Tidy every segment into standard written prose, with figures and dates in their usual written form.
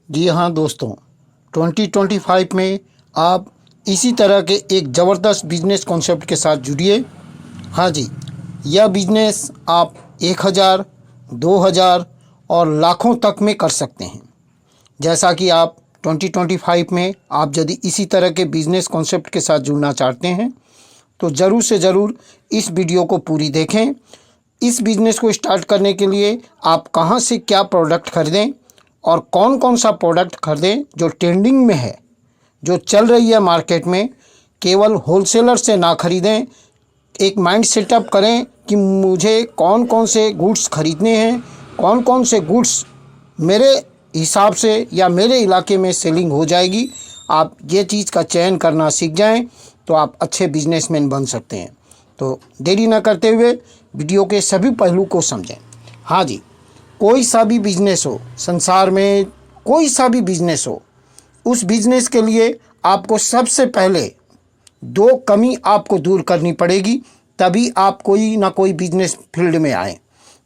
जी हाँ दोस्तों, 2025 में आप इसी तरह के एक ज़बरदस्त बिजनेस कॉन्सेप्ट के साथ जुड़िए। हाँ जी, यह बिजनेस आप 1000, 2000 और लाखों तक में कर सकते हैं। जैसा कि आप 2025 में आप यदि इसी तरह के बिजनेस कॉन्सेप्ट के साथ जुड़ना चाहते हैं तो ज़रूर से ज़रूर इस वीडियो को पूरी देखें। इस बिज़नेस को स्टार्ट करने के लिए आप कहां से क्या प्रोडक्ट खरीदें और कौन कौन सा प्रोडक्ट खरीदें जो ट्रेंडिंग में है, जो चल रही है मार्केट में। केवल होलसेलर से ना खरीदें, एक माइंड सेटअप करें कि मुझे कौन कौन से गुड्स खरीदने हैं, कौन कौन से गुड्स मेरे हिसाब से या मेरे इलाके में सेलिंग हो जाएगी। आप ये चीज़ का चयन करना सीख जाएं तो आप अच्छे बिजनेसमैन बन सकते हैं। तो देरी न करते हुए वीडियो के सभी पहलू को समझें। हाँ जी, कोई सा भी बिजनेस हो, संसार में कोई सा भी बिजनेस हो, उस बिजनेस के लिए आपको सबसे पहले दो कमी आपको दूर करनी पड़ेगी, तभी आप कोई ना कोई बिजनेस फील्ड में आए।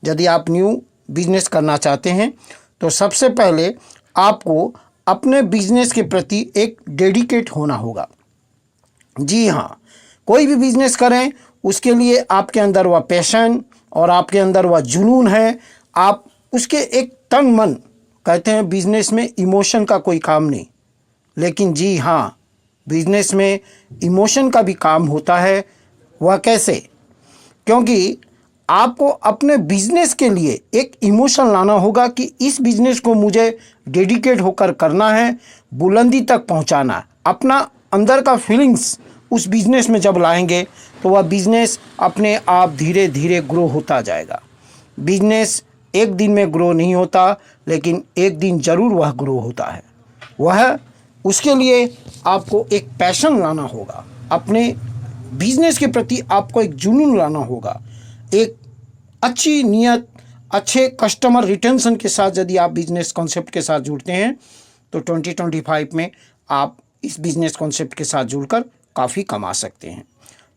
यदि आप न्यू बिजनेस करना चाहते हैं तो सबसे पहले आपको अपने बिजनेस के प्रति एक डेडिकेट होना होगा। जी हाँ, कोई भी बिजनेस करें उसके लिए आपके अंदर वह पैशन और आपके अंदर वह जुनून है। आप उसके एक तन मन, कहते हैं बिजनेस में इमोशन का कोई काम नहीं, लेकिन जी हाँ, बिजनेस में इमोशन का भी काम होता है। वह कैसे? क्योंकि आपको अपने बिजनेस के लिए एक इमोशन लाना होगा कि इस बिजनेस को मुझे डेडिकेट होकर करना है, बुलंदी तक पहुंचाना है। अपना अंदर का फीलिंग्स उस बिजनेस में जब लाएंगे तो वह बिजनेस अपने आप धीरे धीरे ग्रो होता जाएगा। बिजनेस एक दिन में ग्रो नहीं होता, लेकिन एक दिन ज़रूर वह ग्रो होता है। वह उसके लिए आपको एक पैशन लाना होगा, अपने बिजनेस के प्रति आपको एक जुनून लाना होगा, एक अच्छी नीयत, अच्छे कस्टमर रिटेंशन के साथ यदि आप बिजनेस कॉन्सेप्ट के साथ जुड़ते हैं तो 2025 में आप इस बिजनेस कॉन्सेप्ट के साथ जुड़कर काफ़ी कमा सकते हैं।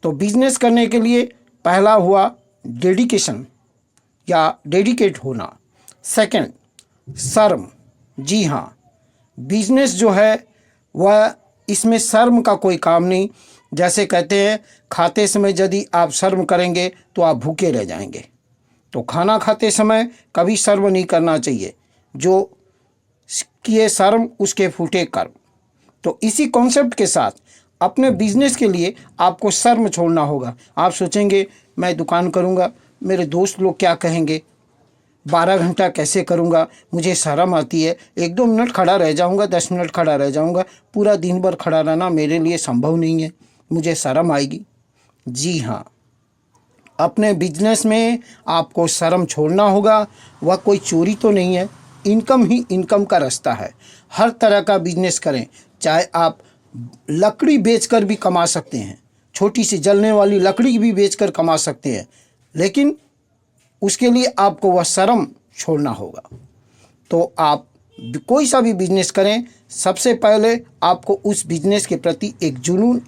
तो बिजनेस करने के लिए पहला हुआ डेडिकेशन या डेडिकेट होना। सेकंड, शर्म। जी हाँ, बिजनेस जो है वह, इसमें शर्म का कोई काम नहीं। जैसे कहते हैं, खाते समय यदि आप शर्म करेंगे तो आप भूखे रह जाएंगे। तो खाना खाते समय कभी शर्म नहीं करना चाहिए। जो किए शर्म उसके फूटे कर्म। तो इसी कॉन्सेप्ट के साथ अपने बिजनेस के लिए आपको शर्म छोड़ना होगा। आप सोचेंगे मैं दुकान करूंगा, मेरे दोस्त लोग क्या कहेंगे, 12 घंटा कैसे करूंगा, मुझे शर्म आती है, 1-2 मिनट खड़ा रह जाऊंगा, 10 मिनट खड़ा रह जाऊंगा, पूरा दिन भर खड़ा रहना मेरे लिए संभव नहीं है, मुझे शर्म आएगी। जी हाँ, अपने बिजनेस में आपको शर्म छोड़ना होगा। वह कोई चोरी तो नहीं है, इनकम ही इनकम का रास्ता है। हर तरह का बिजनेस करें, चाहे आप लकड़ी बेचकर भी कमा सकते हैं, छोटी सी जलने वाली लकड़ी भी बेचकर कमा सकते हैं, लेकिन उसके लिए आपको वह शर्म छोड़ना होगा। तो आप कोई सा भी बिजनेस करें, सबसे पहले आपको उस बिजनेस के प्रति एक जुनून,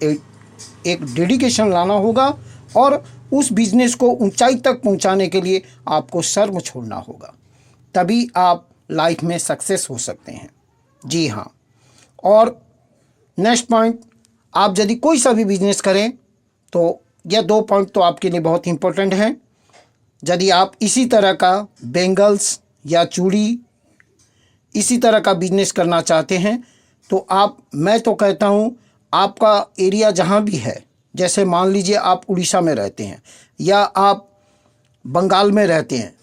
एक डेडिकेशन लाना होगा और उस बिजनेस को ऊंचाई तक पहुंचाने के लिए आपको शर्म छोड़ना होगा। तभी आप लाइफ में सक्सेस हो सकते हैं। जी हाँ, और नेक्स्ट पॉइंट, आप यदि कोई सा भी बिजनेस करें तो यह 2 पॉइंट तो आपके लिए बहुत इंपॉर्टेंट हैं। यदि आप इसी तरह का बेंगल्स या चूड़ी, इसी तरह का बिजनेस करना चाहते हैं तो मैं तो कहता हूँ, आपका एरिया जहाँ भी है, जैसे मान लीजिए आप उड़ीसा में रहते हैं या आप बंगाल में रहते हैं,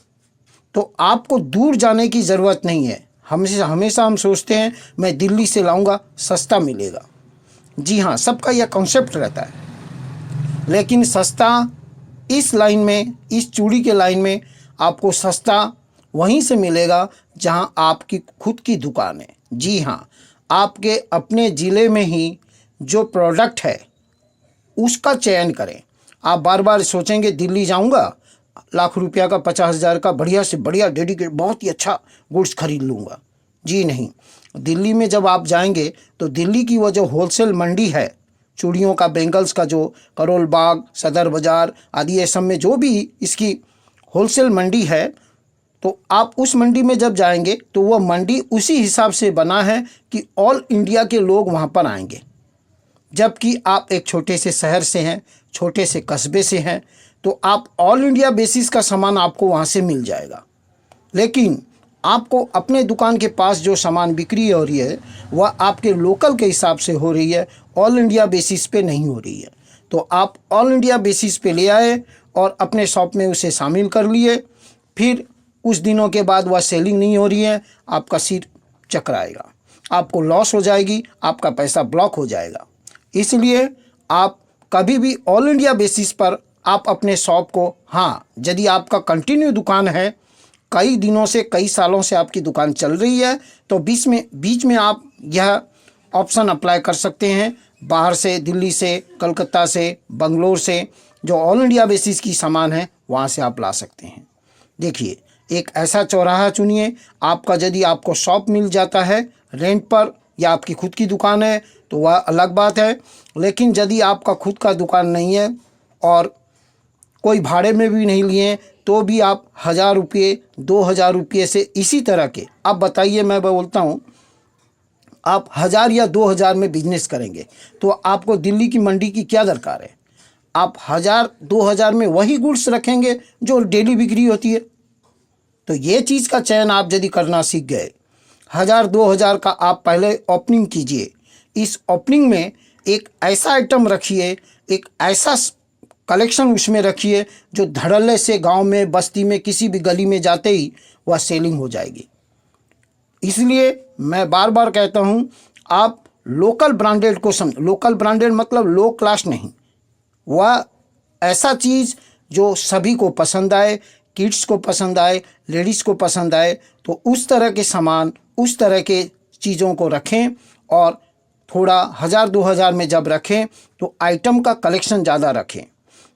तो आपको दूर जाने की ज़रूरत नहीं है। हमेशा हम सोचते हैं मैं दिल्ली से लाऊंगा, सस्ता मिलेगा। जी हाँ, सबका यह कॉन्सेप्ट रहता है, लेकिन सस्ता इस लाइन में, इस चूड़ी के लाइन में आपको सस्ता वहीं से मिलेगा जहां आपकी खुद की दुकान है। जी हाँ, आपके अपने ज़िले में ही जो प्रोडक्ट है उसका चयन करें। आप बार बार सोचेंगे दिल्ली जाऊंगा, लाख रुपया का, 50,000 का बढ़िया से बढ़िया डेडिकेट बहुत ही अच्छा गुड्स खरीद लूँगा। जी नहीं, दिल्ली में जब आप जाएंगे तो दिल्ली की वह जो होलसेल मंडी है चूड़ियों का, बेंगल्स का, जो करोल बाग, सदर बाज़ार आदि ये सब में जो भी इसकी होलसेल मंडी है, तो आप उस मंडी में जब जाएंगे तो वह मंडी उसी हिसाब से बना है कि ऑल इंडिया के लोग वहाँ पर आएंगे। जबकि आप एक छोटे से शहर से हैं, छोटे से कस्बे से हैं, तो आप ऑल इंडिया बेसिस का सामान आपको वहाँ से मिल जाएगा। लेकिन आपको अपने दुकान के पास जो सामान बिक्री हो रही है वह आपके लोकल के हिसाब से हो रही है, ऑल इंडिया बेसिस पे नहीं हो रही है। तो आप ऑल इंडिया बेसिस पे ले आए और अपने शॉप में उसे शामिल कर लिए, फिर कुछ दिनों के बाद वह सेलिंग नहीं हो रही है, आपका सिर चकराएगा, आपको लॉस हो जाएगी, आपका पैसा ब्लॉक हो जाएगा। इसलिए आप कभी भी ऑल इंडिया बेसिस पर आप अपने शॉप को, हाँ, यदि आपका कंटिन्यू दुकान है, कई दिनों से कई सालों से आपकी दुकान चल रही है, तो बीच में आप यह ऑप्शन अप्लाई कर सकते हैं। बाहर से, दिल्ली से, कलकत्ता से, बंगलोर से जो ऑल इंडिया बेसिस की सामान है वहाँ से आप ला सकते हैं। देखिए, एक ऐसा चौराहा चुनिए, आपका यदि आपको शॉप मिल जाता है रेंट पर या आपकी खुद की दुकान है तो वह अलग बात है। लेकिन यदि आपका खुद का दुकान नहीं है और कोई भाड़े में भी नहीं लिए तो भी आप 1000 रुपये 2000 रुपये से इसी तरह के, आप बताइए, मैं बोलता हूँ, आप 1000 या 2000 में बिजनेस करेंगे तो आपको दिल्ली की मंडी की क्या दरकार है। आप 1000-2000 में वही गुड्स रखेंगे जो डेली बिक्री होती है। तो ये चीज़ का चयन आप यदि करना सीख गए, 1000-2000 का आप पहले ओपनिंग कीजिए। इस ओपनिंग में एक ऐसा आइटम रखिए, एक ऐसा कलेक्शन उसमें रखिए जो धड़ल्ले से गांव में, बस्ती में, किसी भी गली में जाते ही वह सेलिंग हो जाएगी। इसलिए मैं बार बार कहता हूँ, आप लोकल ब्रांडेड को समझ, लोकल ब्रांडेड मतलब लो क्लास नहीं, वह ऐसा चीज़ जो सभी को पसंद आए, किड्स को पसंद आए, लेडीज़ को पसंद आए, तो उस तरह के सामान, उस तरह के चीज़ों को रखें। और थोड़ा 1000-2000 में जब रखें तो आइटम का कलेक्शन ज़्यादा रखें।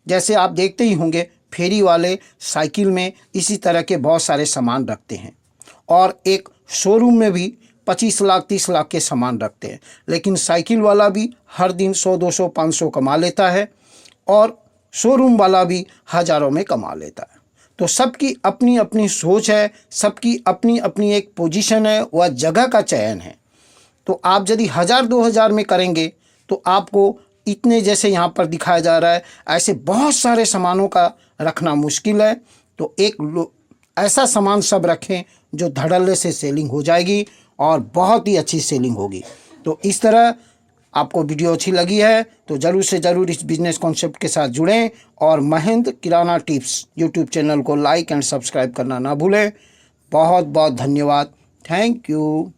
जैसे आप देखते ही होंगे फेरी वाले साइकिल में इसी तरह के बहुत सारे सामान रखते हैं, और एक शोरूम में भी 25 लाख 30 लाख के सामान रखते हैं। लेकिन साइकिल वाला भी हर दिन 100-200 500 कमा लेता है और शोरूम वाला भी हज़ारों में कमा लेता है। तो सबकी अपनी अपनी सोच है, सबकी अपनी अपनी एक पोजीशन है, वह जगह का चयन है। तो आप यदि 1000-2000 में करेंगे तो आपको इतने, जैसे यहाँ पर दिखाया जा रहा है, ऐसे बहुत सारे सामानों का रखना मुश्किल है। तो एक ऐसा सामान सब रखें जो धड़ल्ले से सेलिंग हो जाएगी और बहुत ही अच्छी सेलिंग होगी। तो इस तरह आपको वीडियो अच्छी लगी है तो ज़रूर से ज़रूर इस बिज़नेस कॉन्सेप्ट के साथ जुड़ें और महेंद्र किराना टिप्स यूट्यूब चैनल को लाइक एंड सब्सक्राइब करना ना भूलें। बहुत बहुत धन्यवाद। Thank you.